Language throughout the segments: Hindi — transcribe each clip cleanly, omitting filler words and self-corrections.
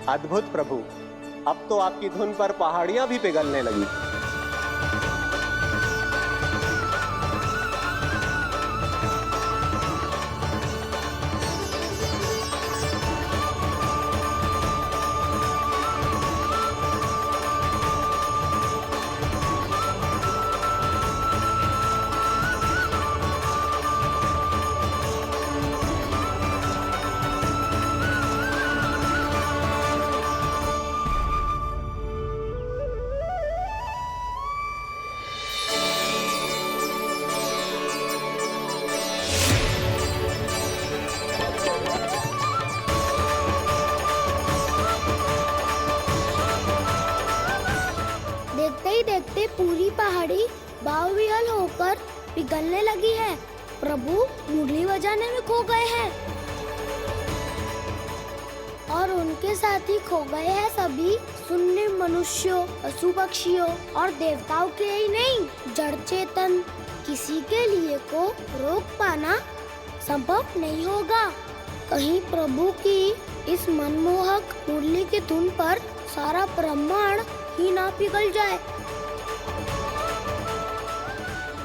अद्भुत प्रभु, अब तो आपकी धुन पर पहाड़ियां भी पिघलने लगी। देखते ही देखते पूरी पहाड़ी बाहुविहल होकर पिघलने लगी है। प्रभु मुरली बजाने में खो गए हैं और उनके साथ ही खो गए हैं सभी सुनने मनुष्यों, पशु पक्षियों और देवताओं के ही नहीं, जड़ चेतन किसी के लिए को रोक पाना संभव नहीं होगा। कहीं प्रभु की इस मनमोहक मुरली की धुन पर सारा ब्रह्मांड ही ना पिघल जाए।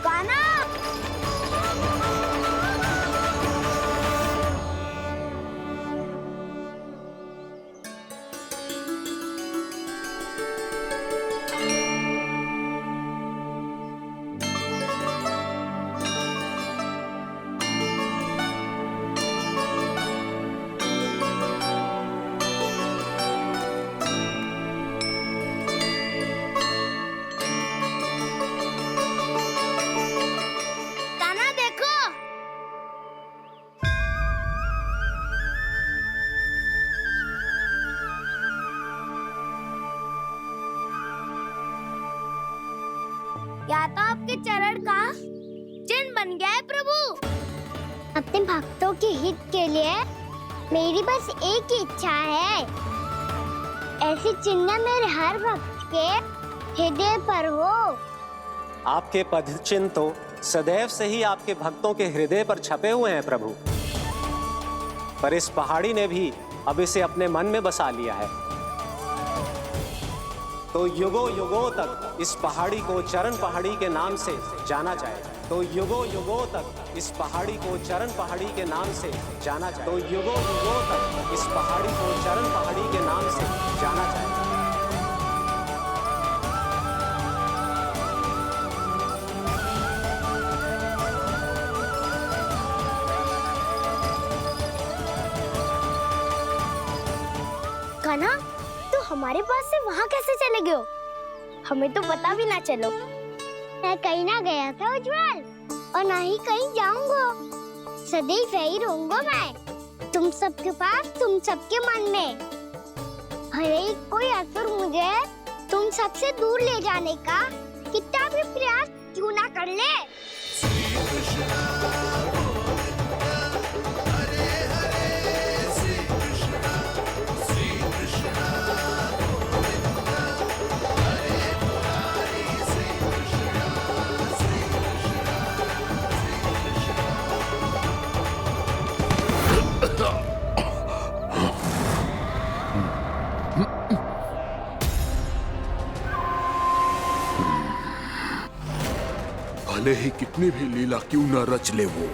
गाना या तो आपके चरण का चिन्ह बन गया है प्रभु। अपने भक्तों के हित के लिए मेरी बस एक ही इच्छा है, ऐसी चिन्ह मेरे हर भक्त के हृदय पर हो। आपके पद चिन्ह तो सदैव से ही आपके भक्तों के हृदय पर छपे हुए हैं प्रभु, पर इस पहाड़ी ने भी अब इसे अपने मन में बसा लिया है। तो युगों युगों तक इस पहाड़ी को चरण पहाड़ी के नाम से जाना जाएगा। तो युगों युगों तक इस पहाड़ी को चरण पहाड़ी के नाम से जाना जाएगा। तो युगों युगों तक इस पहाड़ी को चरण पहाड़ी के नाम से जाना जाएगा। कान्हा, तो हमारे पास से वहाँ कैसे चले गए हो? हमें तो पता भी ना चलो। मैं कहीं ना गया था उज्जवल, और ना ही कहीं जाऊंगा। सदैव यही रहूंगा मैं, तुम सबके पास, तुम सबके मन में। भले ही कोई असुर मुझे तुम सबसे दूर ले जाने का कितना भी प्रयास क्यों ना कर ले। भले ही कितनी भी लीला क्यों न रच ले वो,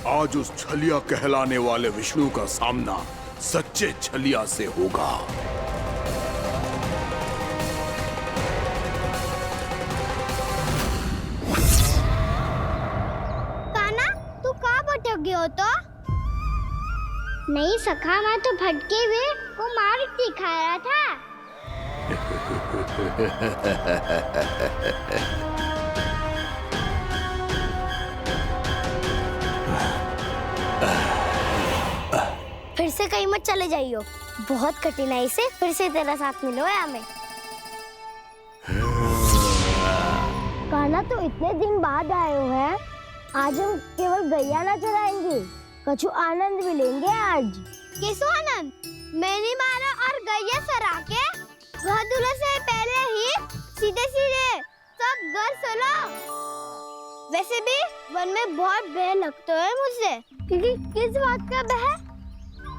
आज उस छलिया कहलाने वाले विष्णु का सामना सच्चे छलिया से होगा। कान्हा, तू कहाँ भटक गए हो तो? नहीं सखा, मैं तो भटके हुए वो मार्ग दिखा रहा था। फिर से कहीं मत चले जाइयो, बहुत कठिनाई से फिर से तेरा साथ मिलो है हमें। कान्हा, तो इतने दिन बाद आए हो हैं, आज हम केवल गैया ना चराएंगे, कछु आनंद भी लेंगे आज। किसो आनंद? मैंने मारा और गैया चरा के घर दूल्हे से पहले ही सीधे सीधे सब घर चलो। वैसे भी वन में बहुत भय लगता है मुझसे, क्योंकि किस बात का भय?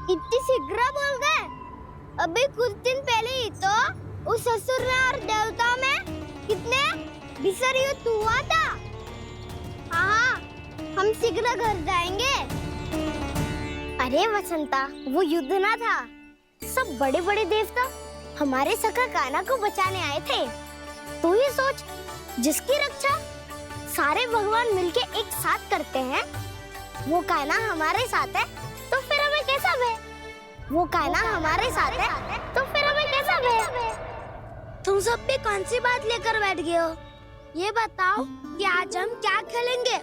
इतनी शीघ्र बोल गए। अभी कुछ दिन पहले ही तो उस असुर और देवता में कितने भीषण युद्ध हुआ था। हाँ, हम शीघ्र घर जाएंगे। अरे वसंता, वो युद्ध ना था, सब बड़े बड़े देवता हमारे सखा कान्हा को बचाने आए थे। तू ही सोच, जिसकी रक्षा सारे भगवान मिलके एक साथ करते हैं, वो कान्हा हमारे साथ है तो फिर हमें कैसा भय? वो कान्हा हमारे साथ है तो फिर हमें कैसा भय? तुम सब भी कौन सी बात लेकर बैठ गए हो? ये बताओ कि आज हम क्या खेलेंगे?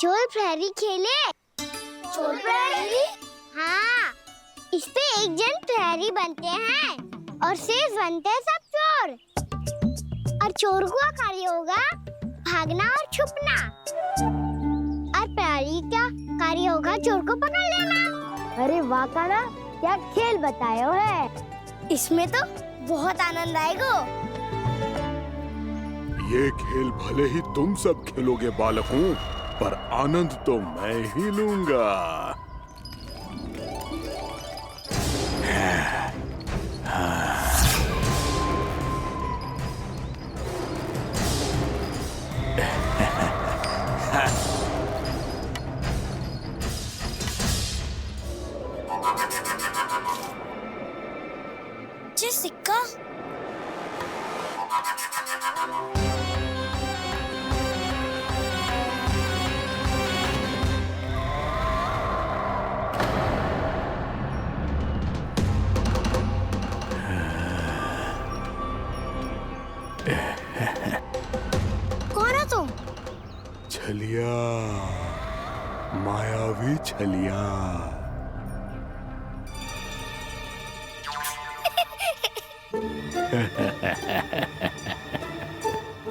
चोर प्रहरी खेले। चोर प्रहरी? हाँ, इस पे एक जन प्रहरी बनते हैं और शेष बनते हैं सब चोर। और चोर का कार्य होगा भागना और छुपना, और प्रहरी का कार्य होगा चोर को पकड़ लेना। अरे वाह कान्हा, क्या खेल बताए हो है। इसमें तो बहुत आनंद आएगा। ये खेल भले ही तुम सब खेलोगे बालकों, पर आनंद तो मैं ही लूंगा। ये सिक्का कौन हो तुम? छलिया, मायावी छलिया।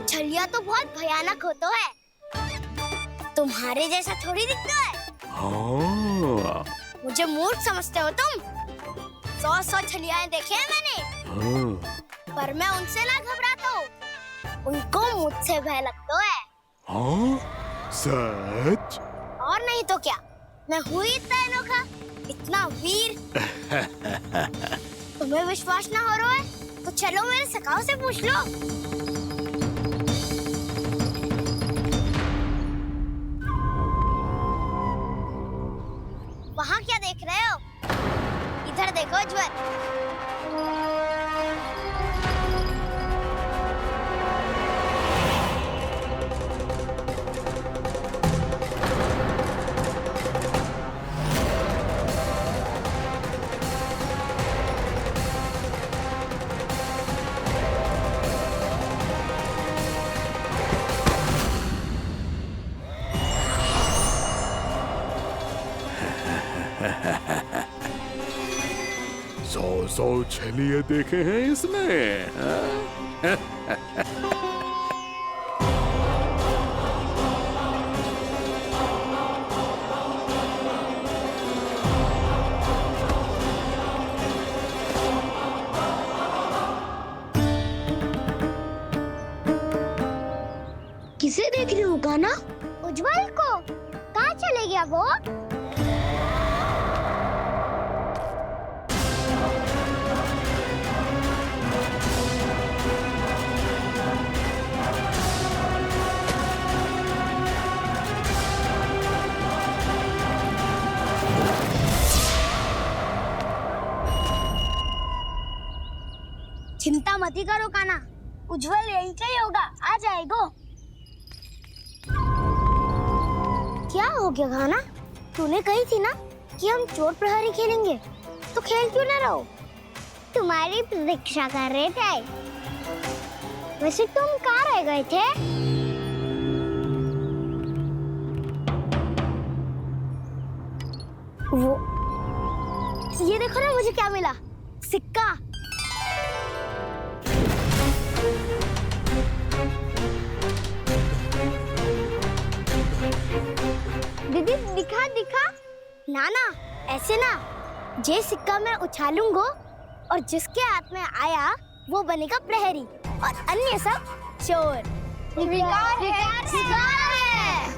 छलिया तो बहुत भयानक होता है, तुम्हारे जैसा थोड़ी दिखता है। हाँ। मुझे मूर्ख समझते हो तुम? 100 छलियाएं देखे हैं मैंने, हाँ। पर मैं उनसे ना घबराता हूँ, उनको मुझसे भय लगता है। हाँ? सच? और नहीं तो क्या, मैं हूँ इतना अनोखा, इतना वीर। तुम्हें विश्वास ना हो रहा है तो चलो मेरे सखाओं से पूछ लो। वहाँ क्या देख रहे हो? इधर देखो उज्ज्वल। सौ छलिए देखे हैं इसमें। किसे देख रही हूँ कान्हा? उज्ज्वल को। कहाँ चले गया वो? चिंता मत करो कान्हा, उज्ज्वल यही का ही होगा, आ जाएगा। क्या हो गया कान्हा? तूने कही थी ना कि हम चोर प्रहरी खेलेंगे, तो खेल क्यों ना रहो? तुम्हारी प्रतीक्षा कर रहे थे। वैसे तुम कहाँ रह गए थे? वो ये देखो ना, मुझे क्या मिला? सिक्का। दीदी दिखा दिखा। ना ना, ऐसे ना, जे सिक्का मैं उछालूंगा और जिसके हाथ में आया वो बनेगा प्रहरी और अन्य सब चोर। स्वीकार है, स्वीकार है।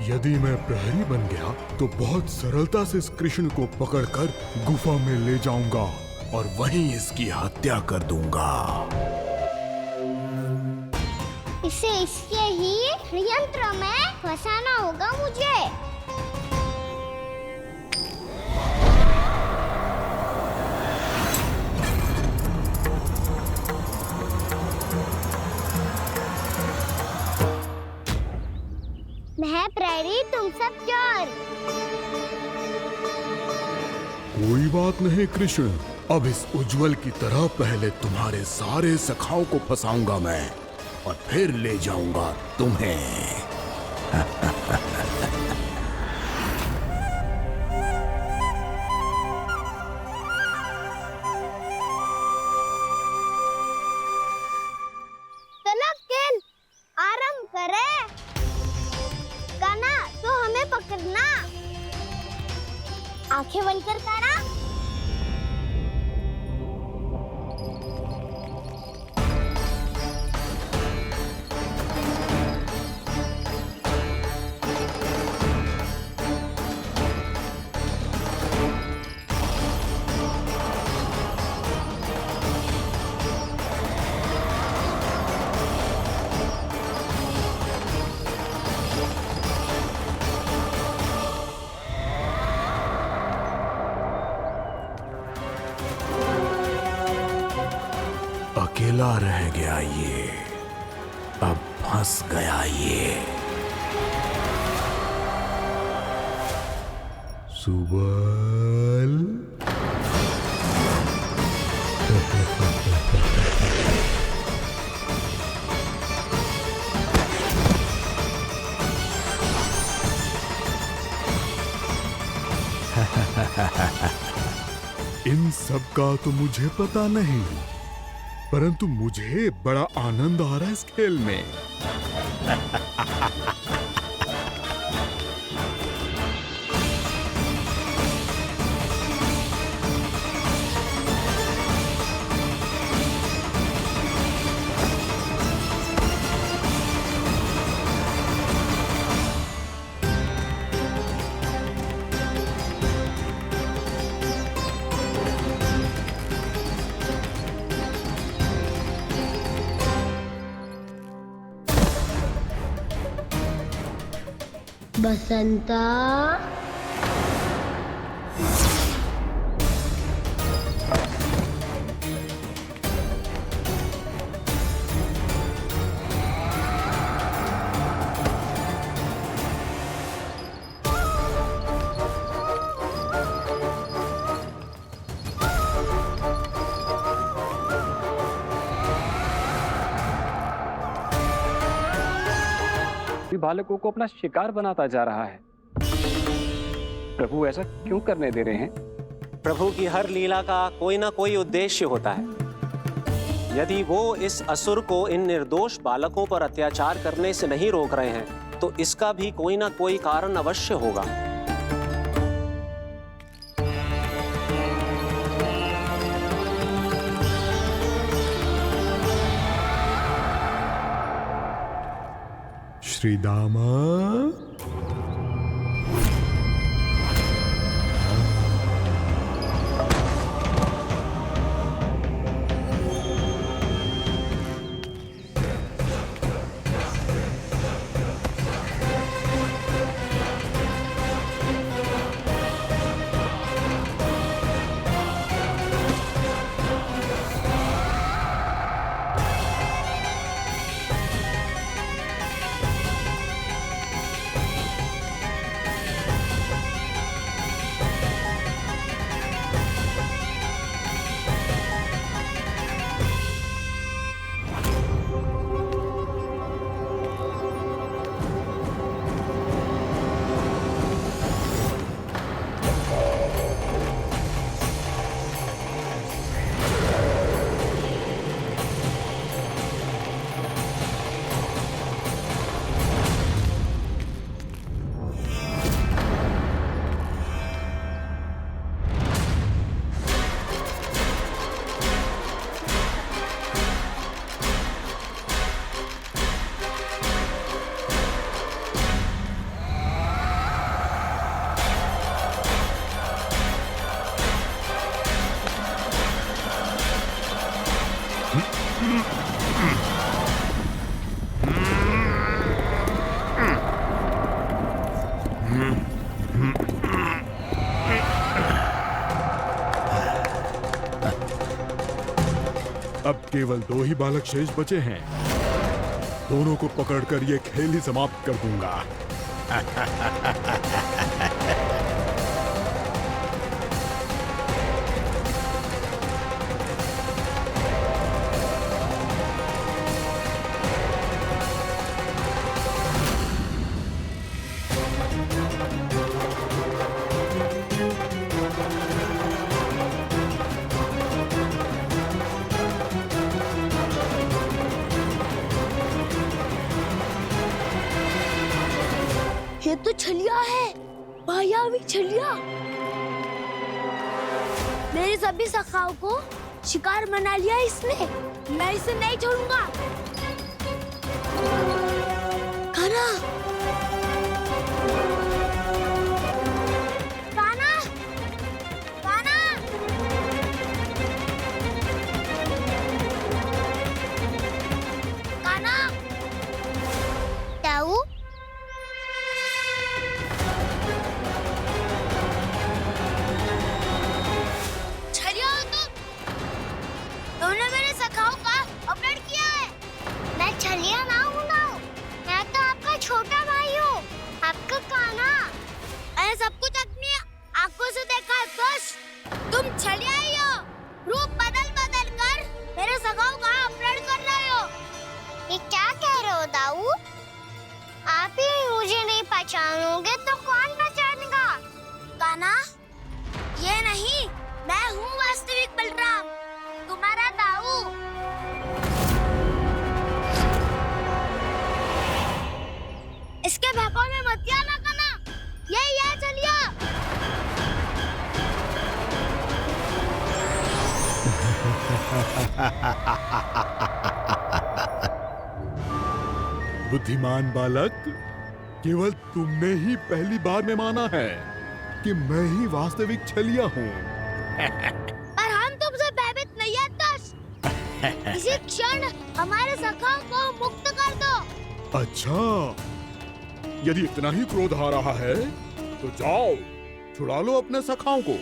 यदि मैं प्रहरी बन गया तो बहुत सरलता से इस कृष्ण को पकड़कर गुफा में ले जाऊंगा और वहीं इसकी हत्या कर दूंगा। इसे इसके ही यंत्र में फंसाना होगा मुझे। मैं प्रहरी, तुम सब चोर। कोई बात नहीं कृष्ण, अब इस उज्जवल की तरह पहले तुम्हारे सारे सखाओं को फंसाऊंगा मैं और फिर ले जाऊंगा तुम्हें। चलो खेल आरंभ करें। कान्हा, तो हमें पकड़ना। आंखें बंद कर कान्हा। अकेला रह गया ये, अब फंस गया ये। सुबल। इन सब का तो मुझे पता नहीं, परंतु मुझे बड़ा आनंद आ रहा है इस खेल में। बसंता, बालकों को अपना शिकार बनाता जा रहा है। प्रभु ऐसा क्यों करने दे रहे हैं? प्रभु की हर लीला का कोई ना कोई उद्देश्य होता है। यदि वो इस असुर को इन निर्दोष बालकों पर अत्याचार करने से नहीं रोक रहे हैं तो इसका भी कोई ना कोई कारण अवश्य होगा। श्री दामा, अब केवल 2 ही बालक शेष बचे हैं। दोनों को पकड़कर ये खेल ही समाप्त कर दूंगा। ये तो छलिया है, मायावी छलिया। मेरे सभी सखाओं को शिकार बना लिया इसने। मैं इसे नहीं छोड़ूंगा। कान्हा, कान्हा, कान्हा। कान्हा, ताऊ, तुमने मेरे सखाओं का अपहरण किया है। मैं छलिया ना हूँ ना, मैं तो आपका छोटा भाई हूँ, आपका कान्हा। मैंने सब कुछ अपनी आंखों से देखा है। बस तुम छलिया ही हो। रूप बदल बदल कर मेरे सखाओं का अपहरण कर रहे हो। ये क्या कह रहे हो दाऊ? आप ही मुझे नहीं पहचानोगे तो कौन पहचानेगा? कान्हा, ये नहीं, मैं हूँ वास्तविक बलराम, तुम्हारा दाऊ। इसके भौकाल में मत आना कान्हा, ये चलिए। बुद्धिमान बालक, केवल तुमने ही पहली बार में माना है कि मैं ही वास्तविक छलिया हूँ। पर हम तुमसे भयभीत नहीं है दस। इसी क्षण हमारे सखाओं को मुक्त कर दो। अच्छा, यदि इतना ही क्रोध आ रहा है तो जाओ, छुड़ा लो अपने सखाओं को।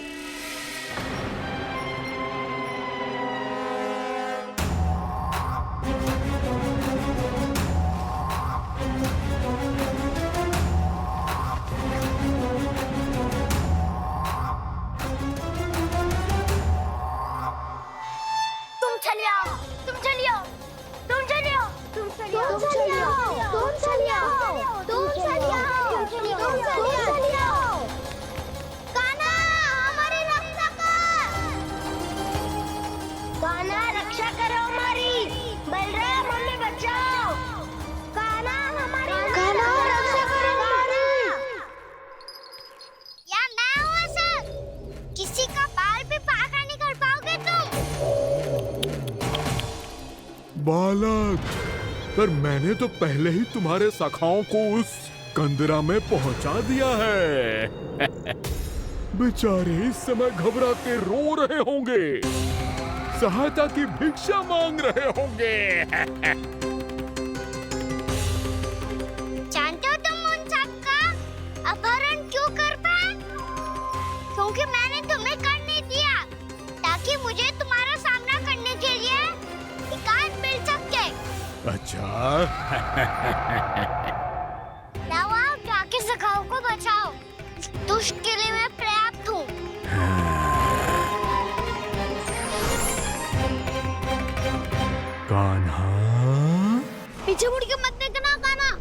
बालक, पर मैंने तो पहले ही तुम्हारे सखाओं को उस कंदरा में पहुंचा दिया है। बेचारे इस समय घबरा के रो रहे होंगे, सहायता की भिक्षा मांग रहे होंगे। जानते हो तुम उन सबका अपहरण क्यों कर पाए? क्योंकि मैंने तुम्हें कर नहीं दिया, ताकि मुझे तुम्हारा सामना करने के लिए एकांत मिल सके। अच्छा। जाओ, आप जाके सखाओं को बचाओ। इस दुष्ट के लिए मैं पर्याप्त हूँ। कान्हा, पीछे मुड़ के मत देखना कान्हा।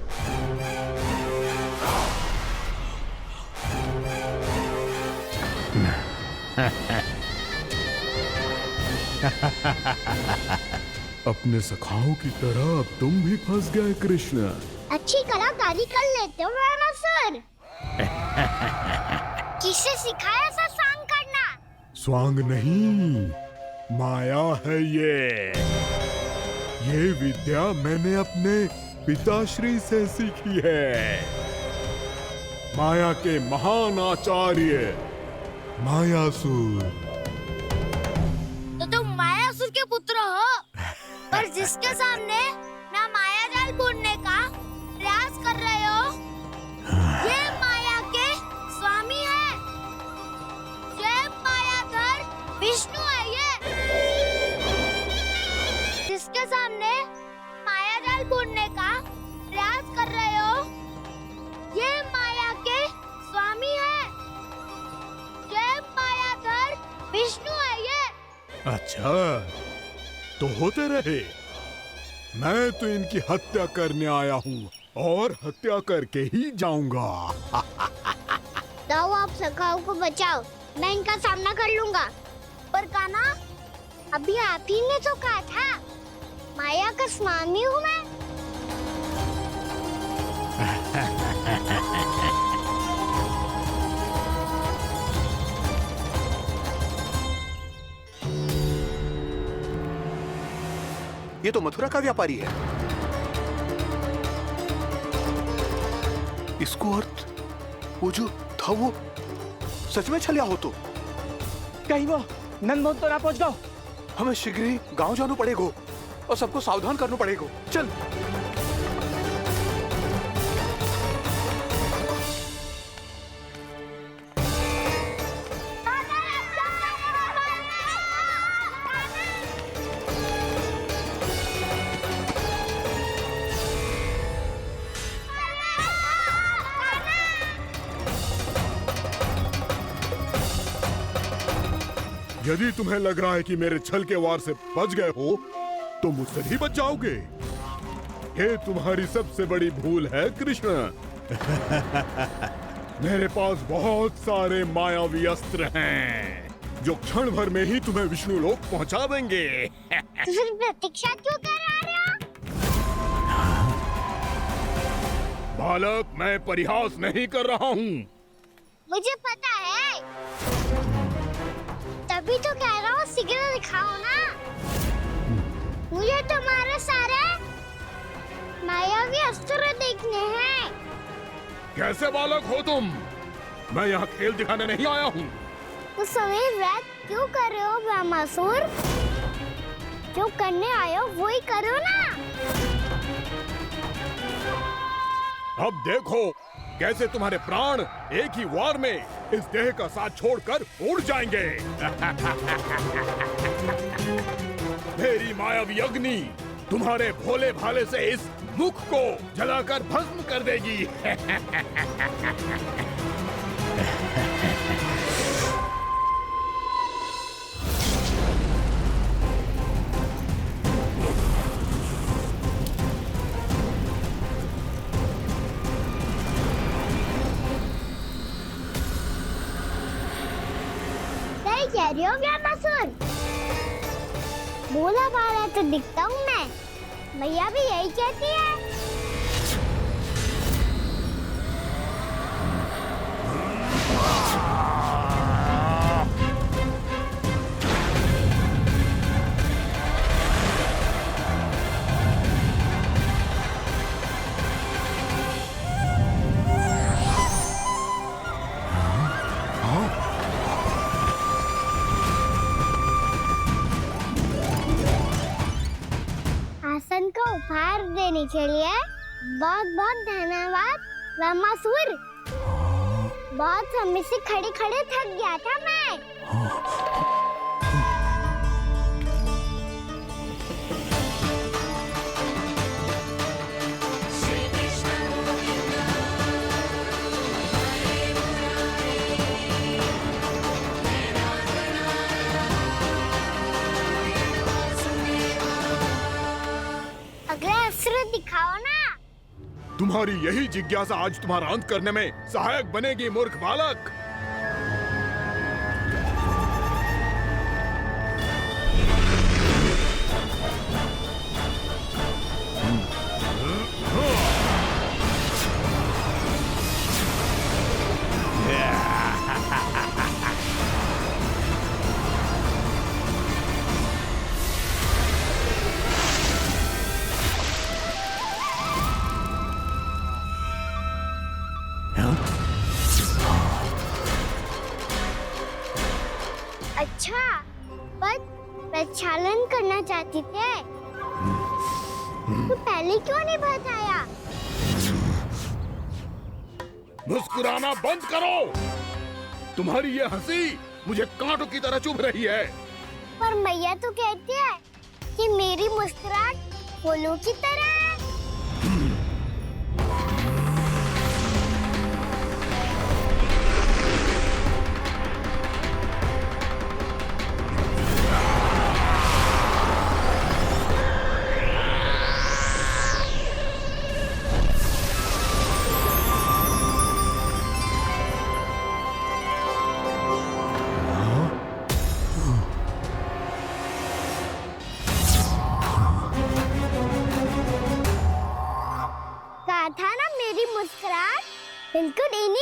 अपने सखाओं की तरह अब तुम भी फंस गए कृष्ण। अच्छी कलाकारी कर लेते हो मेरा सर। किसे सिखाया ऐसा स्वांग करना? स्वांग नहीं, माया है ये विद्या मैंने अपने पिताश्री से सीखी है। माया के महान आचार्य मायासुर। तो तुम मायासुर के पुत्र हो, पर जिसके सामने ना माया जाल बुनने का प्रयास कर रहे हो, ये माया के अच्छा, तो होते रहे। मैं तो इनकी हत्या करने आया हूँ और हत्या करके ही जाऊंगा। जाओ, आप सखाओ को बचाओ, मैं इनका सामना कर लूंगा। पर कान्हा, अभी आप ही ने तो कहा था माया का स्वामी हूँ मैं। ये तो मथुरा का व्यापारी है। इसको अर्थ वो जो था वो सच में छलिया हो तो कहीं वो नंदमोहन तो ना पहुंच गो। हमें शीघ्र ही गांव जाना पड़ेगा और सबको सावधान करना पड़ेगा। चल। यदि तुम्हें लग रहा है कि मेरे छल के वार से बच गए हो, तो मुझसे भी बच जाओगे। ये तुम्हारी सबसे बड़ी भूल है कृष्ण। मेरे पास बहुत सारे मायावी अस्त्र हैं, जो क्षण भर में ही तुम्हें विष्णु लोक पहुंचा देंगे। तो फिर प्रतीक्षा क्यों कर रहे हो? बालक, मैं परिहास नहीं कर रहा हूँ। मुझे पता है, तभी तो कह रहा हूँ शीघ्र दिखाओ ना। मुझे तुम्हारे सारे मायावी अस्त्र देखने हैं। कैसे बालक हो तुम? मैं यहाँ खेल दिखाने नहीं आया हूँ। तो समय व्यर्थ क्यों कर रहे हो ब्रह्मासुर? जो करने आए हो वो ही करो ना। अब देखो कैसे तुम्हारे प्राण एक ही वार में इस देह का साथ छोड़कर उड़ जाएंगे। मेरी मायावी अग्नि तुम्हारे भोले भाले से इस मुख को जलाकर भस्म कर देगी। सही कह रही हो ब्रह्मासुर। भोला भाला तो दिखता हूँ मैं, मैया भी यही कहती है। आसन को उपहार देने के लिए बहुत बहुत धन्यवाद ब्रह्मासुर। बहुत समय से खड़े खड़े थक गया था मैं। अगला अस्त्र दिखाओ ना। तुम्हारी यही जिज्ञासा आज तुम्हारा अंत करने में सहायक बनेगी मूर्ख बालक। अच्छा, पर प्रक्षालन करना चाहती थे तो पहले क्यों नहीं बताया? मुस्कुराना बंद करो। तुम्हारी ये हंसी मुझे कांटों की तरह चुभ रही है। पर मैया तो कहती है कि मेरी मुस्कुराहट फूलों की तरह है।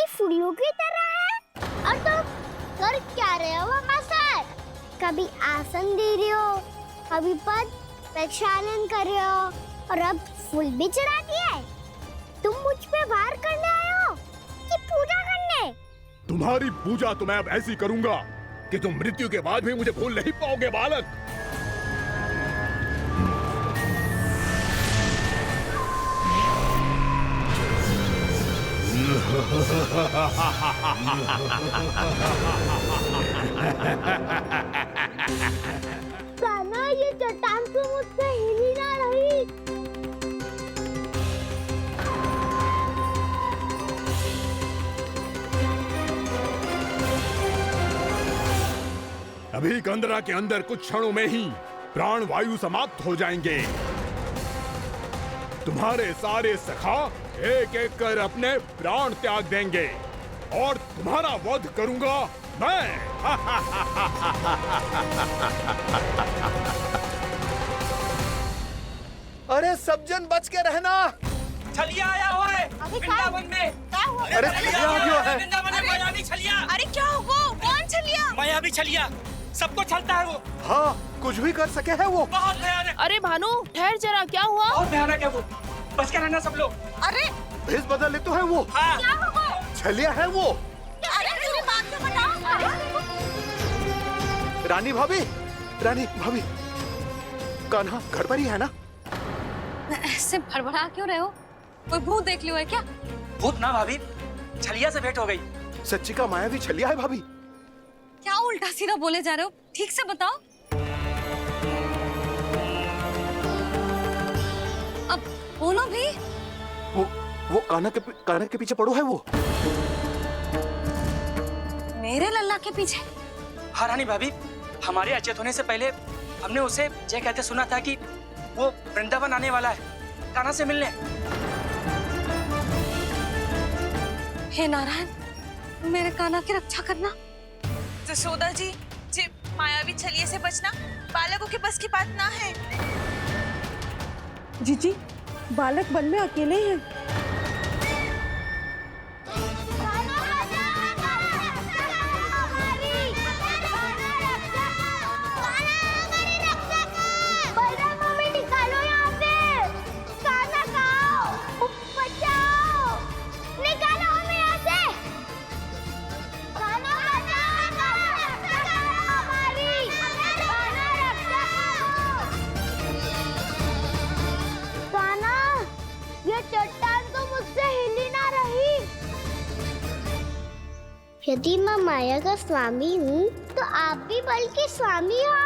ये फूलों की तरह है। और तुम कर क्या रहे हो मामा सर? कभी आसन दे रहे हो, कभी पद प्रक्षालन कर रहे हो, और अब फूल भी चढ़ा दिया है। तुम मुझ पे वार करने आए हो कि पूजा करने? तुम्हारी पूजा तो मैं अब ऐसी करूंगा कि तुम मृत्यु के बाद भी मुझे भूल नहीं पाओगे बालक। कान्हा, ये चट्टान तो मुझसे हिल ही ना रही। अभी कंदरा के अंदर कुछ क्षणों में ही प्राण वायु समाप्त हो जाएंगे। तुम्हारे सारे सखा एक एक कर अपने प्राण त्याग देंगे और तुम्हारा वध करूंगा मैं। अरे सब जन बच के रहना। छलिया आया हुआ है वृंदावन में। अरे छलिया आ गया है। वृंदावन में मायावी छलिया। अरे क्या हुआ? कौन छलिया? मायावी छलिया, सबको छलता है वो। हाँ, कुछ भी कर सके है वो। बहुत भयानक। अरे भानु, ठहर जरा, क्या हुआ? बहुत भयानक है वो, बच के रहना सब लोग। अरे भेष बदल ले तो है वो। हाँ। क्या हुआ? छलिया है वो। अरे पूरी बात तो बताओ। रानी भाभी, रानी भाभी, कान्हा घर पर ही है ना? ऐसे भड़बड़ा क्यों रहे हो? कोई भूत देख लियो है क्या? भूत ना भाभी, छलिया से भेंट हो गई। सच्ची का मायावी छलिया है भाभी। क्या उल्टा सीधा बोले जा रहे हो? ठीक से बताओ। अब बोलो भी। वो कान्हा के पीछे पड़ो है वो। मेरे लल्ला के पीछे? हाँ रानी भाभी, हमारे अचेत होने से पहले हमने उसे ये कहते सुना था कि वो वृंदावन आने वाला है कान्हा से मिलने। हे नारायण, मेरे कान्हा की रक्षा करना। जसोदा जी, मायावी छलिए से बचना बालकों के बस की बात ना है। जीजी, बालक वन में अकेले हैं। यदि मैं माया का स्वामी हूँ तो आप भी बल के स्वामी हो।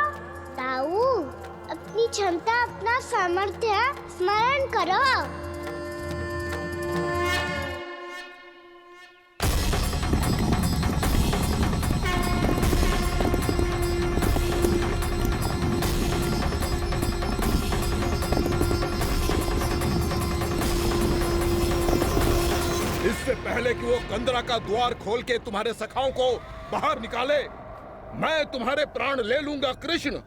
ताऊ, अपनी क्षमता, अपना सामर्थ्य स्मरण करो। इससे पहले कि वो कंदरा का द्वार खोल के तुम्हारे सखाओं को बाहर निकाले, मैं तुम्हारे प्राण ले लूंगा कृष्ण।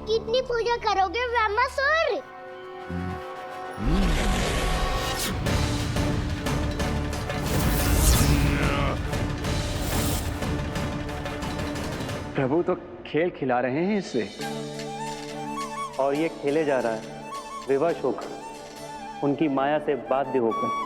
कितनी पूजा करोगे ब्रह्मासुर? प्रभु तो खेल खिला रहे हैं इससे, और ये खेले जा रहा है विवश होकर, उनकी माया से बाध्य होकर।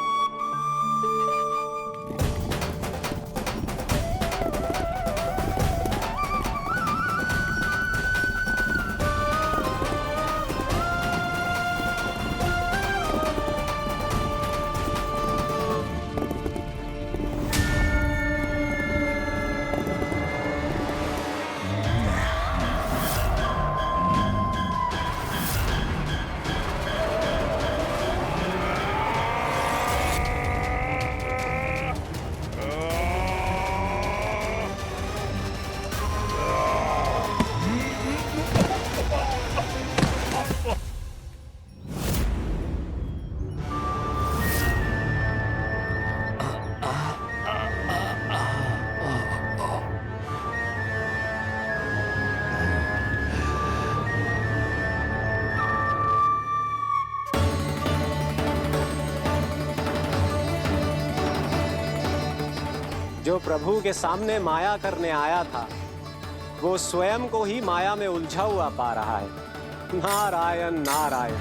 जो प्रभु के सामने माया करने आया था वो स्वयं को ही माया में उलझा हुआ पा रहा है। नारायण नारायण।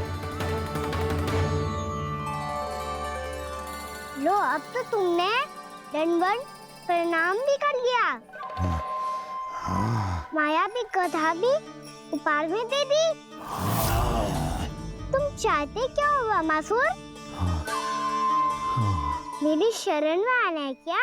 लो, अब तो तुमने दंडवत प्रणाम भी कर लिया, माया भी कथा भी उपहार में दे दी। तुम चाहते क्या हो वामासुर? मेरी शरण में आना है क्या?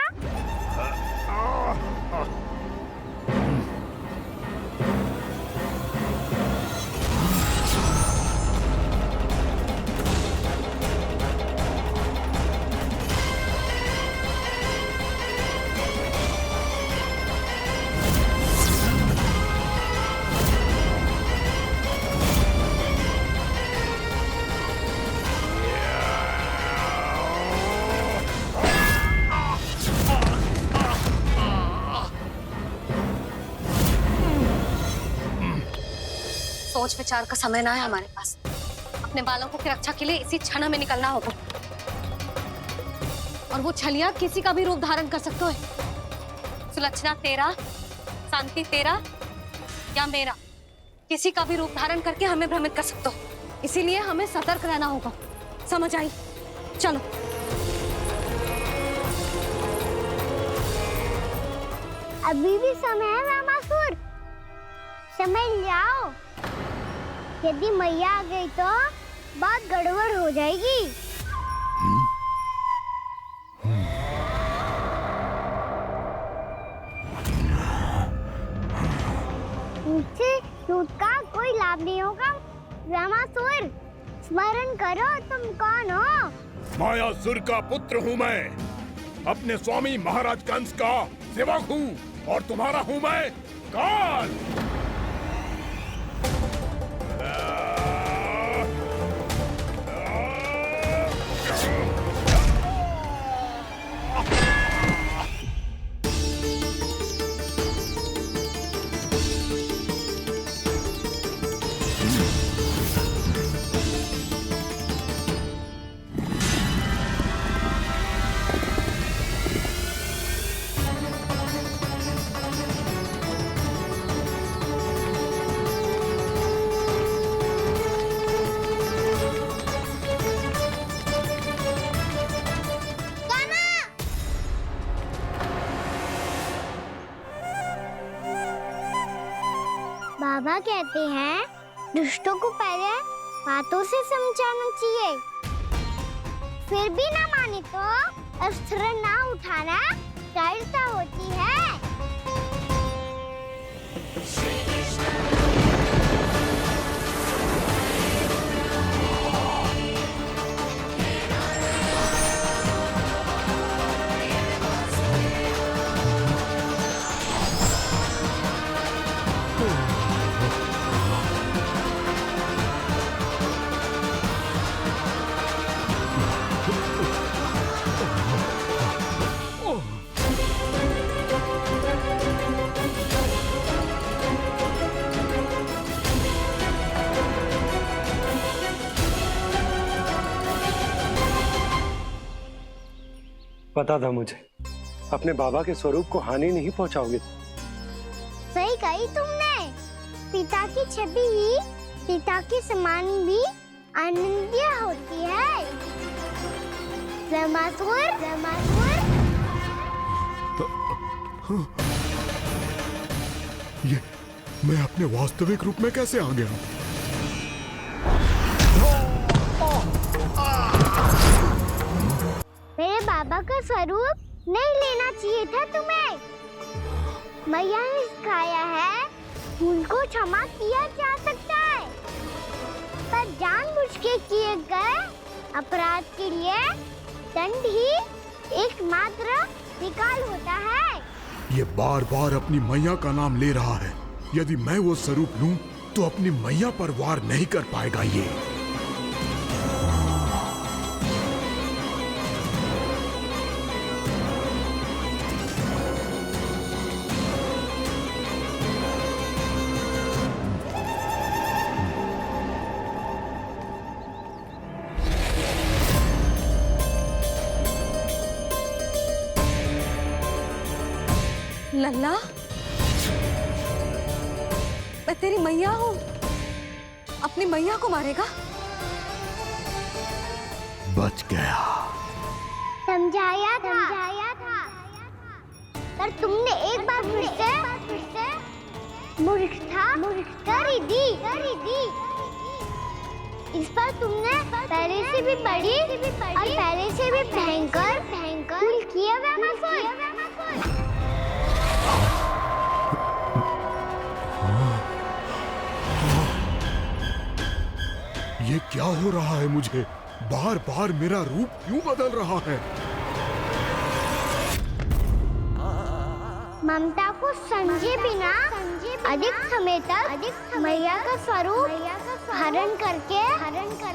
सोच विचार का समय ना है हमारे पास। अपने बालकों की रक्षा के लिए इसी क्षण में निकलना होगा। और वो छलिया किसी का भी रूप धारण कर सकते हैं। सुलक्षणा तेरा, शांति तेरा या मेरा, किसी का भी रूप धारण करके हमें भ्रमित कर सकते हो। इसीलिए हमें सतर्क रहना होगा। समझ आई? चलो। अभी भी समय है वामासुर, समझ जाओ। यदि मैया आ गई तो बात गड़बड़ हो जाएगी। मुझसे दूध का कोई लाभ नहीं होगा। वामासुर, स्मरण करो तुम कौन हो? मायासुर का पुत्र हूँ मैं, अपने स्वामी महाराज कंस का सेवक हूँ, और तुम्हारा हूँ मैं काल। बाबा कहते हैं दुष्टों को पहले बातों से समझाना चाहिए, फिर भी ना माने तो अस्त्र ना उठाना दृढ़ता होती है। पता था मुझे, अपने बाबा के स्वरूप को हानि नहीं पहुंचाओगे। सही कही तुमने। पिता की छवि ही पिता के समान भी आनंदीय होती है। वामासुर, वामासुर। ये मैं अपने वास्तविक रूप में कैसे आ गया? मेरे बाबा का स्वरूप नहीं लेना चाहिए था तुम्हें। मैया ने सिखाया है भूल को क्षमा किया जा सकता है, पर जानबूझ के किए गए अपराध के लिए दंड ही एकमात्र विकल्प होता है। ये बार बार अपनी मैया का नाम ले रहा है। यदि मैं वो स्वरूप लूं तो अपनी मैया पर वार नहीं कर पाएगा ये। लल्ला, मैं तेरी मैया हूँ, अपनी मैया को मारेगा? बच गया। समझाया था पर तुमने एक बार फिर से मूर्खता कर ही दी। इस बार तुमने पहले से भी बड़ी और पहले से भी भयंकर भूल किया ये क्या हो रहा है मुझे? बार बार मेरा रूप क्यों बदल रहा है? ममता को समझे बिना अधिक समय तक मैया का स्वरूप हरण करके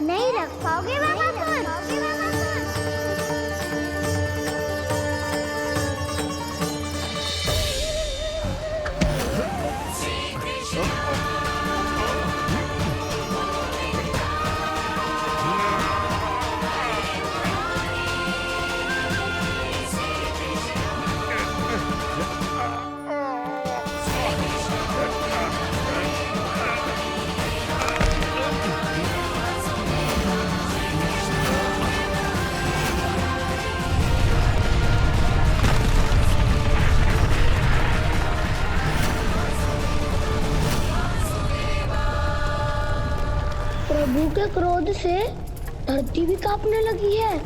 नहीं रख पाओगे प्रभु के क्रोध से धरती भी कांपने लगी है।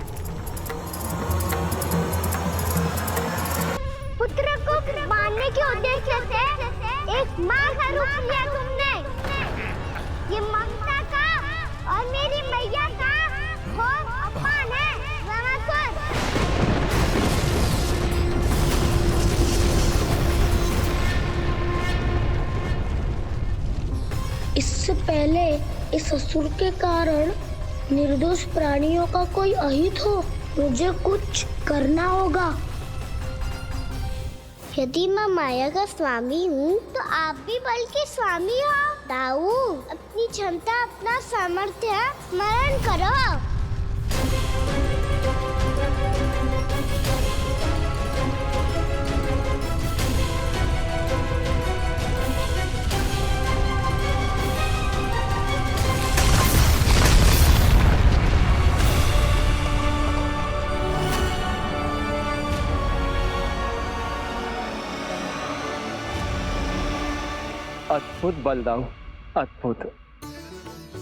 पुत्र को मारने के उद्देश्य से एक माँ का रूप लिया तुमने। ये ममता का और मेरी मैया का घोर अपमान है रामासुर। इससे पहले इस असुर के कारण निर्दोष प्राणियों का कोई अहित हो, मुझे कुछ करना होगा। यदि मैं माया का स्वामी हूँ तो आप भी बल के स्वामी हो। दाऊ, अपनी क्षमता अपना सामर्थ्य स्मरण करो। अद्भुत बल दाऊ, अद्भुत।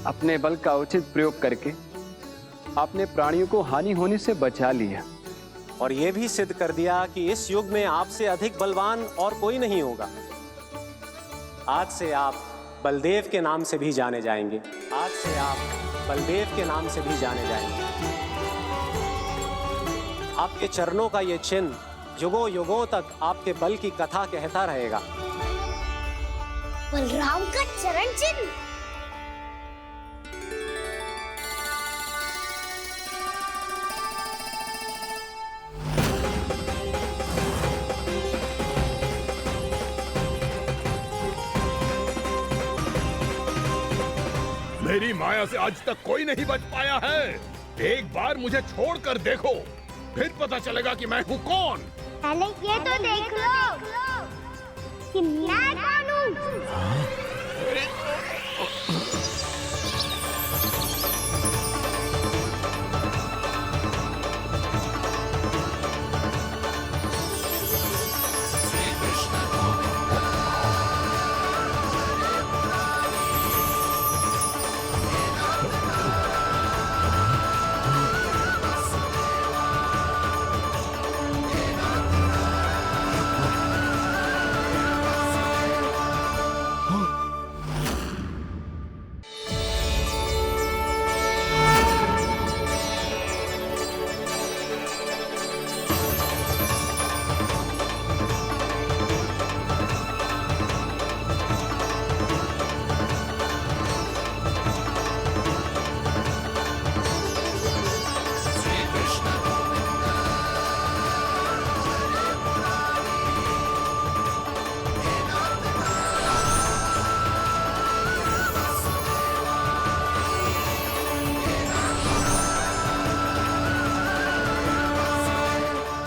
अपने बल का उचित प्रयोग करके आपने प्राणियों को हानि होने से बचा लिया और ये भी सिद्ध कर दिया कि इस युग में आपसे अधिक बलवान और कोई नहीं होगा। आज से आप बलदेव के नाम से भी जाने जाएंगे। आज से आप बलदेव के नाम से भी जाने जाएंगे। आपके चरणों का ये चिन्ह युगों युगों तक आपके बल की कथा कहता रहेगा। बलराम का चरण चिन्ह। मेरी माया से आज तक कोई नहीं बच पाया है। एक बार मुझे छोड़कर देखो, फिर पता चलेगा कि मैं हूँ कौन। पहले ये तो देख लो कि मैं कौन हूँ।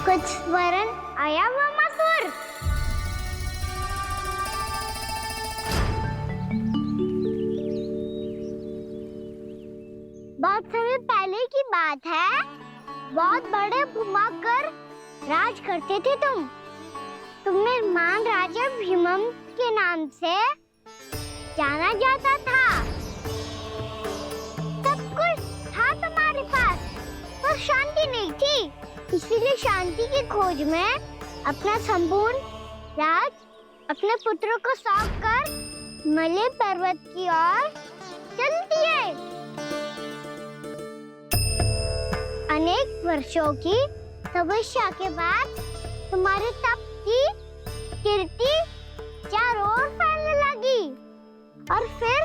कुछ वरन आया वामासुर? बात है, बहुत बड़े घुमाकर राज करते थे तुम। तुम्हें महान राजा भीमम के नाम से जाना जाता था। सब कुछ था तुम्हारे पास, पर शांति नहीं थी। इसीलिए शांति की खोज में अपना संपूर्ण राज अपने पुत्रों को सौंप कर मलय पर्वत की ओर चल दिए। अनेक वर्षों की तपस्या के बाद तुम्हारे तप की कीर्ति चारों ओर फैलने लगी और फिर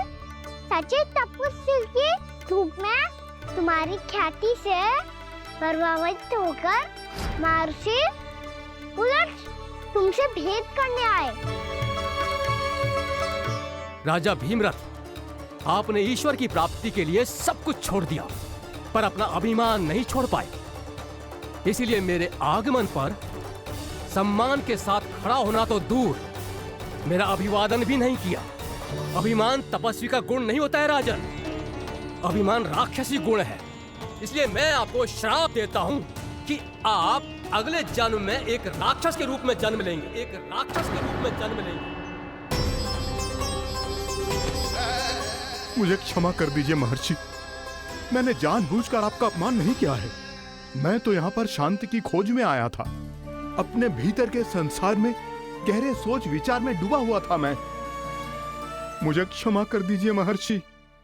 सच्चे तपस्वी के रूप में तुम्हारी ख्याति से प्रभावित होकर महर्षि उलट तुमसे भेंट करने आए। राजा भीमरथ, आपने ईश्वर की प्राप्ति के लिए सब कुछ छोड़ दिया, पर अपना अभिमान नहीं छोड़ पाए। इसीलिए मेरे आगमन पर सम्मान के साथ खड़ा होना तो दूर, मेरा अभिवादन भी नहीं किया। अभिमान तपस्वी का गुण नहीं होता है राजन, अभिमान राक्षसी गुण है। इसलिए मैं आपको श्राप देता हूँ कि आप अगले जन्म में एक राक्षस के रूप में जन्म लेंगे, एक राक्षस के रूप में जन्म लेंगे। मुझे क्षमा कर दीजिए महर्षि, मैंने जानबूझकर आपका अपमान नहीं किया है। मैं तो यहाँ पर शांति की खोज में आया था। अपने भीतर के संसार में गहरे सोच विचार में डूबा हुआ था मैं। मुझे क्षमा कर दीजिए महर्षि,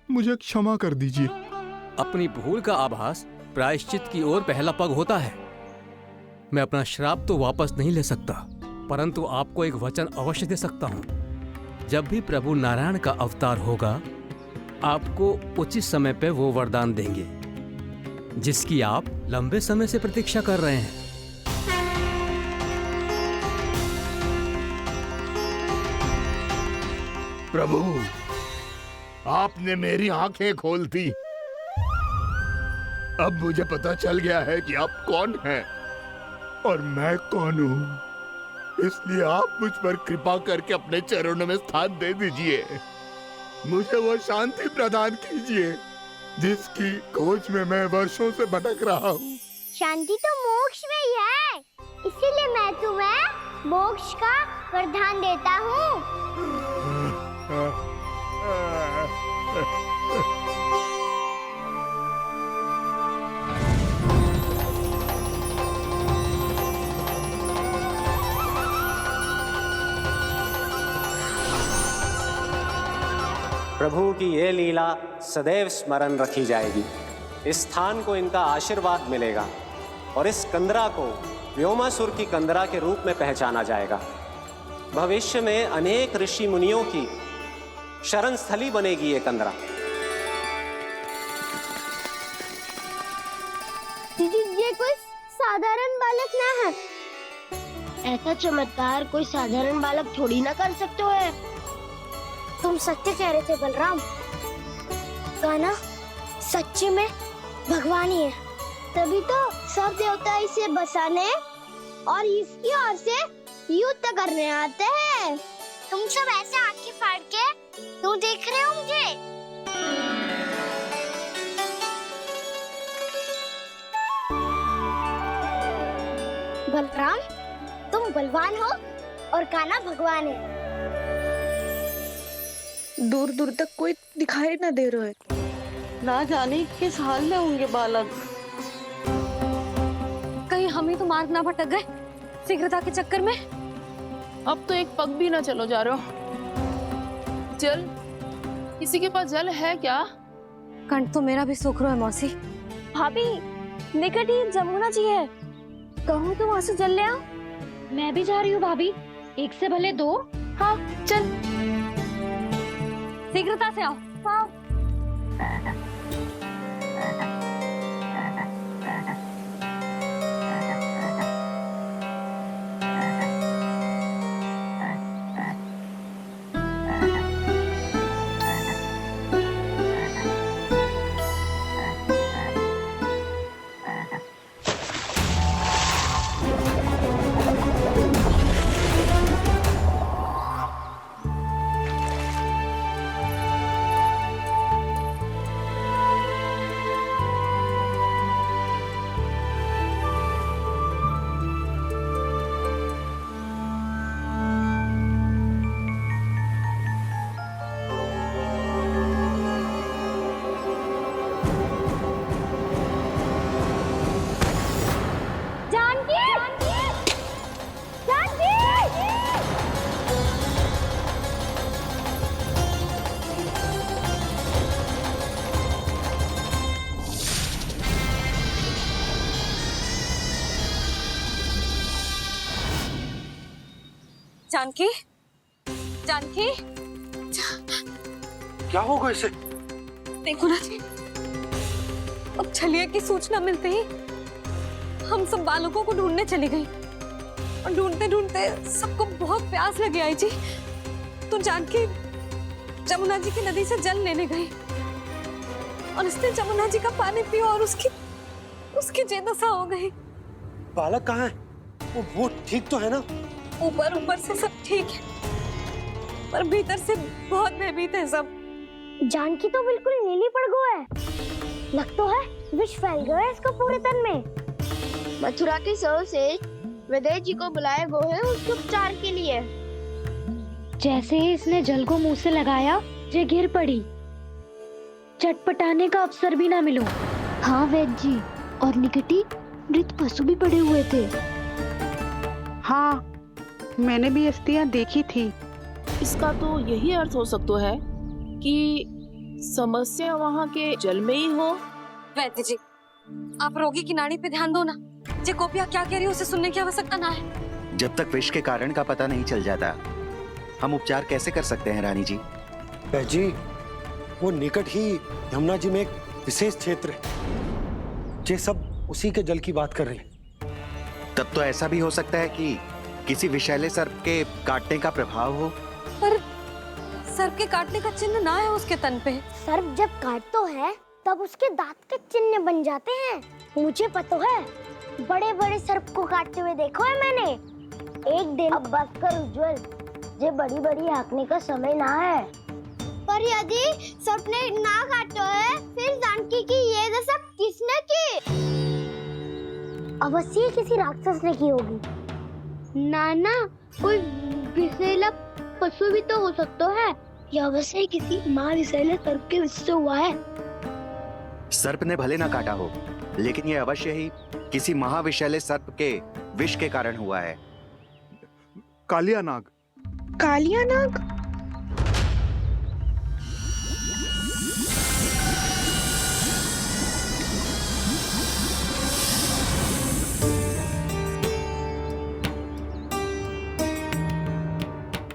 मुझे क्षमा कर दीजिए। अपनी भूल का आभास प्रायश्चित की ओर पहला पग होता है। मैं अपना श्राप तो वापस नहीं ले सकता, परंतु आपको एक वचन अवश्य दे सकता हूँ। जब भी प्रभु नारायण का अवतार होगा, आपको उचित समय पे वो वरदान देंगे जिसकी आप लंबे समय से प्रतीक्षा कर रहे हैं। प्रभु, आपने मेरी आंखें खोल दी। अब मुझे पता चल गया है कि आप कौन हैं और मैं कौन हूँ। इसलिए आप मुझ पर कृपा करके अपने चरणों में स्थान दे दीजिए। मुझे वो शांति प्रदान कीजिए जिसकी खोज में मैं वर्षों से भटक रहा हूँ। शांति तो मोक्ष में ही है, इसीलिए मैं तुम्हें मोक्ष का वरदान देता हूँ। प्रभु की ये लीला सदैव स्मरण रखी जाएगी। इस स्थान को इनका आशीर्वाद मिलेगा और इस कंदरा को व्योमासुर की कंदरा के रूप में पहचाना जाएगा। भविष्य में अनेक ऋषि मुनियों की शरण स्थली बनेगी ये कंदरा। ये कोई साधारण बालक ना है। ऐसा चमत्कार कोई साधारण बालक थोड़ी ना कर सकते है। तुम सत्य कह रहे थे बलराम, कान्हा सच्ची में भगवान ही है। तभी तो सब देवता इसे बसाने और इसकी ओर से युद्ध करने आते हैं। तुम सब ऐसे आंखें फाड़ के क्यों देख रहे हो मुझे? बलराम, तुम बलवान हो और कान्हा भगवान है। दूर दूर तक कोई दिखाई ना दे रहा है। ना जाने किस हाल में होंगे बालक। कहीं हम ही तो मार्ग ना भटक गए शीघ्रता के चक्कर में। अब तो एक पग भी ना चलो जा रहे हो। जल, किसी के पास जल है क्या? कंठ तो मेरा भी सूख रहा है मौसी। भाभी, निकट ही जमुना जी है, कहूँ तो वहाँ से जल ले आओ। मैं भी जा रही हूँ भाभी, एक से भले दो। हाँ चल, शीघ्रता से आओ। हाँ। जानकी, जानकी, क्या होगा इसे? देखो ना जी, अब छलिया की सूचना मिलते ही हम सब बालकों को ढूंढने चली गई और ढूंढते ढूंढते सबको बहुत प्यास लगी आई जी। तो जानकी जमुना जी की नदी से जल लेने गई और उसने जमुना जी का पानी पिया और उसकी जेदशा हो गई। बालक कहाँ है? वो ठीक तो है ना? ऊपर ऊपर से सब ठीक है, पर भीतर से बहुत भयभीत है सब। जानकी तो बिल्कुल नीली पड़ गया है। लग तो है विष फैल गया है इसको पूरे तन में। मथुरा के सर्वश्रेष्ठ विदेह जी को बुलाए गए हैं उसके उपचार के लिए। जैसे ही इसने जल को मुंह से लगाया, ये गिर पड़ी। चटपटाने का अवसर भी ना मिलो। हाँ वैद्य जी, और निकटी मृत पशु भी पड़े हुए थे। हाँ, मैंने भी अस्थियां देखी थी। इसका तो यही अर्थ हो सकता है कि समस्या वहाँ के जल में ही हो। वैद्य जी, आप रोगी की नाड़ी पे ध्यान दो ना। जे गोपिया क्या कह रही है उसे सुनने की आवश्यकता ना है। जब तक विष के कारण का पता नहीं चल जाता, हम उपचार कैसे कर सकते हैं रानी जी? जी, वो निकट ही यमुना जी में एक विशेष क्षेत्र है। ये सब उसी के जल की बात कर रहे हैं। तब तो ऐसा भी हो सकता है कि किसी विषैले सर्प के काटने का प्रभाव हो। पर सर्प के काटने का चिन्ह ना है उसके तन पे। सर्प जब काटतो है तब उसके दांत के चिन्ह बन जाते हैं। मुझे पता है, बड़े बड़े सर्प को काटते हुए देखो है मैंने। एक दिन अब बस कर उज्जवल, ये बड़ी बड़ी हाँकने का समय ना है। पर यदि सर्प ने ना काटा है, फिर जानकी की ये दशा किसने की? अवश्य किसी राक्षस ने की होगी। नाना, कोई विषैला पशु भी तो हो सकता है। यह अवश्य किसी महाविषैले सर्प के विष से हुआ है। सर्प ने भले ना काटा हो, लेकिन यह अवश्य ही किसी महाविषैले सर्प के विष के कारण हुआ है। कालिया नाग। कालिया नाग?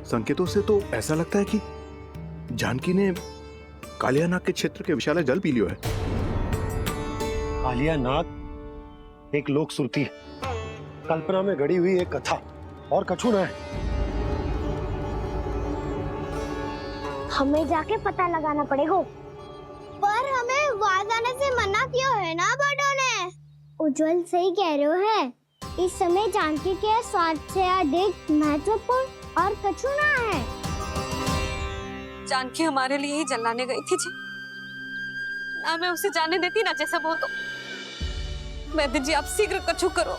संकेतों से तो ऐसा लगता है कि जानकी ने कालिया नाग के क्षेत्र के विशाल जल पी लियो है। कालिया नाग एक लोक सुरती है, कल्पना में गढ़ी हुई एक कथा, और कछु ना है। हमें जाके पता लगाना पड़ेगा। पर हमें वहां जाने से मना क्यों है ना बड़ों ने? उज्जवल सही कह रहे हो है। इस समय जानकी के स्वार्थ से अधिक महत्वपूर्ण और कछु ना है। जानकी हमारे लिए ही जलाने गई थी जी। ना मैं उसे जाने देती ना जैसा वो तो। वैद्य जी, आप शीघ्र कछु करो,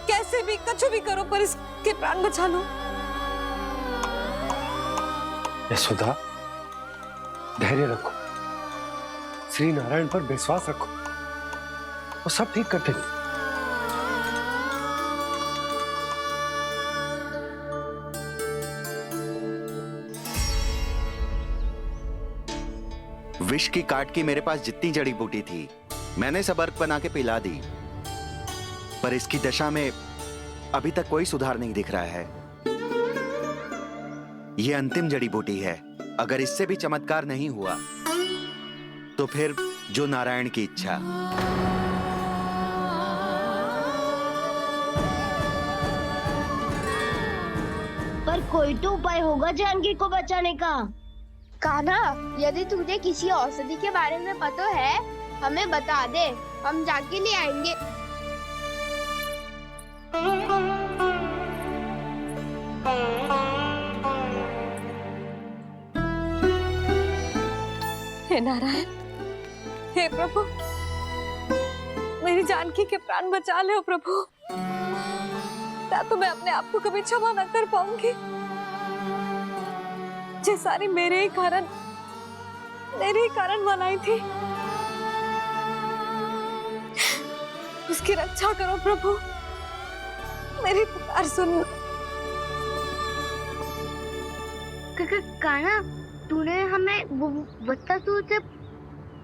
कैसे भी कछु भी करो, पर इसके प्राण बचा लो। यशोदा, धैर्य रखो, श्री नारायण पर विश्वास रखो, वो सब ठीक कर देंगे। विष की काट की मेरे पास जितनी जड़ी बूटी थी, मैंने सब अर्क बना के पिला दी, पर इसकी दशा में अभी तक कोई सुधार नहीं दिख रहा है। यह अंतिम जड़ी बूटी है। अगर इससे भी चमत्कार नहीं हुआ, तो फिर जो नारायण की इच्छा। पर कोई तो उपाय होगा जानकी को बचाने का। कान्हा, यदि तुझे किसी औषधि के बारे में पता है, हमें बता दे, हम जाके ले आएंगे। हे नारायण, हे प्रभु, मेरी जानकी के प्राण बचा ले प्रभु। या तो मैं अपने आप को कभी क्षमा न कर पाऊंगी। ये सारी मेरे ही कारण बनाई थी। उसकी रक्षा करो प्रभु, मेरी पुकार सुनो। कान्हा, तूने हमें वत्सासुर से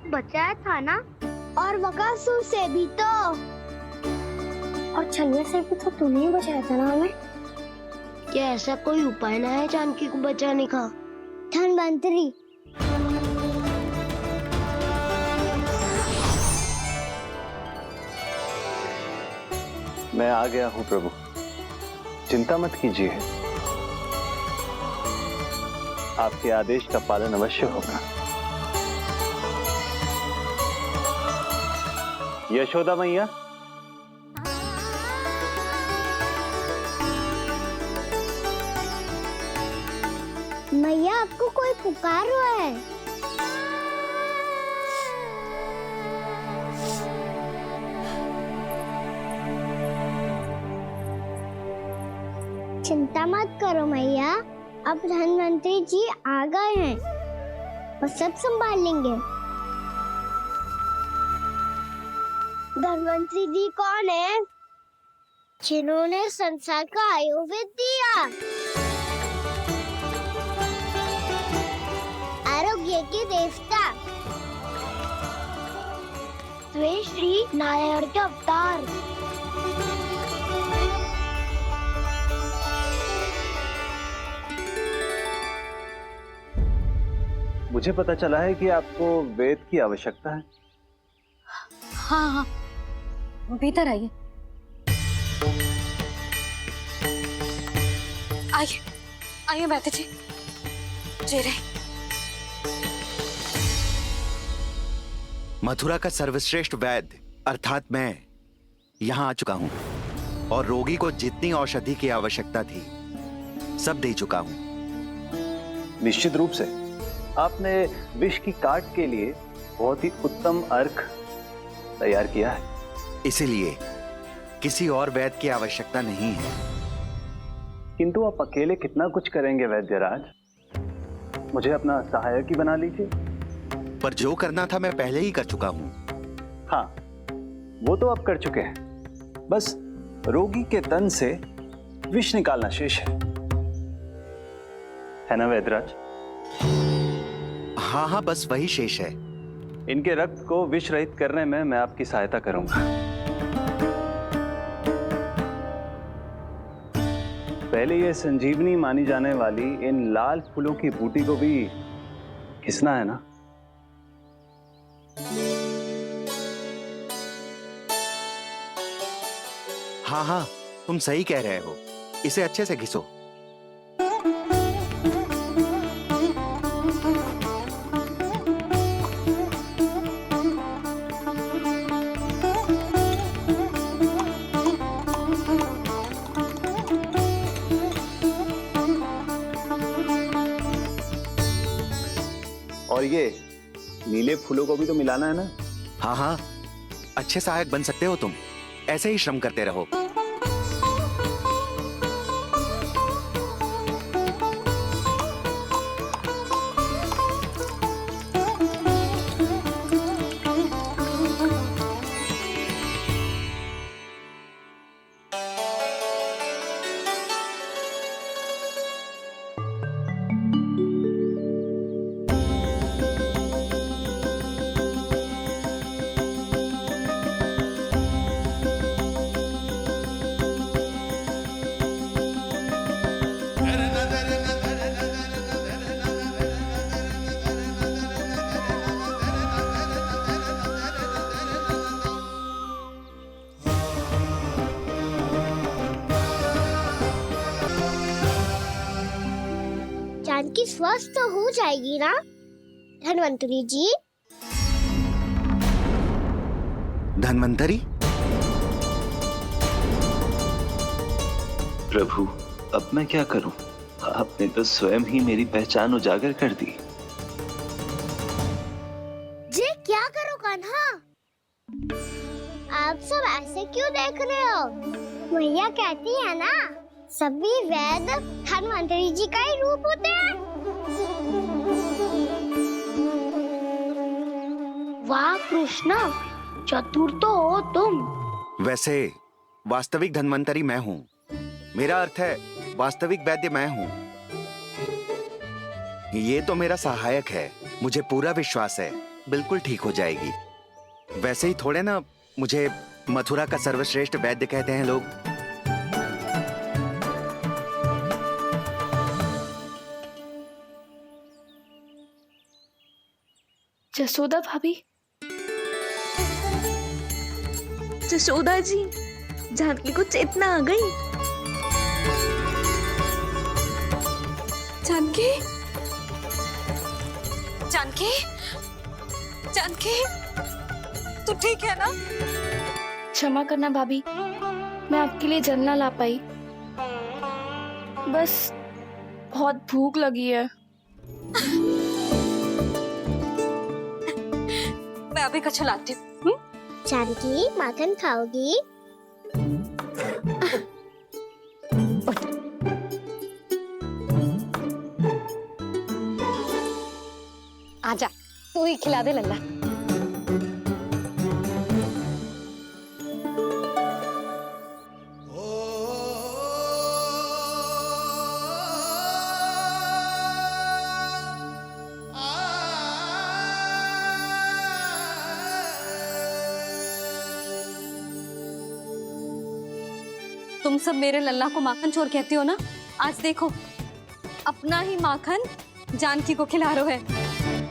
बचाया था ना? और बकासुर से भी तो। और छलिया से भी तो तूने ही बचाया था ना हमें। क्या ऐसा कोई उपाय ना है जानकी को बचाने का? धनवंतरी, मैं आ गया हूं प्रभु, चिंता मत कीजिए, आपके आदेश का पालन अवश्य होगा। यशोदा मैया, मैया आपको कोई पुकार रहा है। चिंता मत करो मैया, अब धनवंतरी जी आ गए हैं और सब संभाल लेंगे। धनवंतरी जी कौन है? जिन्होंने संसार का आयुर्वेद दिया, आरोग्य के देवता, वे श्री नारायण के अवतार। मुझे पता चला है कि आपको वेद की आवश्यकता है। हाँ हाँ, भीतर आइए। आइए आइए बैठे जी। जी रहे। मथुरा का सर्वश्रेष्ठ वैद्य अर्थात मैं यहाँ आ चुका हूँ और रोगी को जितनी औषधि की आवश्यकता थी सब दे चुका हूँ। निश्चित रूप से आपने विष की काट के लिए बहुत ही उत्तम अर्क तैयार किया है, इसीलिए किसी और वैद्य की आवश्यकता नहीं है। किंतु आप अकेले कितना कुछ करेंगे वैद्यराज, मुझे अपना सहायक ही बना लीजिए। पर जो करना था मैं पहले ही कर चुका हूँ। हाँ, वो तो आप कर चुके हैं, बस रोगी के तन से विष निकालना शेष है ना वैद्यराज? हाँ हाँ, बस वही शेष है। इनके रक्त को विष रहित करने में मैं आपकी सहायता करूंगा। पहले ये संजीवनी मानी जाने वाली इन लाल फूलों की बूटी को भी घिसना है ना? हाँ हाँ, तुम सही कह रहे हो, इसे अच्छे से घिसो। और ये नीले फूलों को भी तो मिलाना है ना? हाँ हाँ, अच्छे सहायक बन सकते हो तुम, ऐसे ही श्रम करते रहो। जानकी स्वस्थ हो जाएगी ना धनवंतरी जी? धनवंतरी? प्रभु, अब मैं क्या करूं? आपने तो स्वयं ही मेरी पहचान उजागर कर दी। जी क्या करो कान्हा? आप सब ऐसे क्यों देख रहे हो? मैया कहती है ना, सभी वैद्य धनवंतरी जी का ही रूप होते हैं। वाह कृष्णा, चतुर तो हो तुम। वैसे वास्तविक धन्वंतरी मैं हूँ, मेरा अर्थ है वास्तविक वैद्य मैं हूँ। ये तो मेरा सहायक है, मुझे पूरा विश्वास है बिल्कुल ठीक हो जाएगी। वैसे ही थोड़े ना मुझे मथुरा का सर्वश्रेष्ठ वैद्य कहते हैं लोग। जसोदा भाभी। जसोदा जी, जानकी को चेतना आ गई। जानकी, जानकी, जानकी, तू ठीक है ना? क्षमा करना भाभी, मैं आपके लिए जल ना ला पाई। बस बहुत भूख लगी है। मैं अभी कच्छ लाती हूँ। जानकी, माखन खाओगी? आजा, तू ही खिला दे लल्ला। तुम सब मेरे लल्ला को माखन चोर कहती हो ना? आज देखो, अपना ही माखन जानकी को खिला रहे हो है।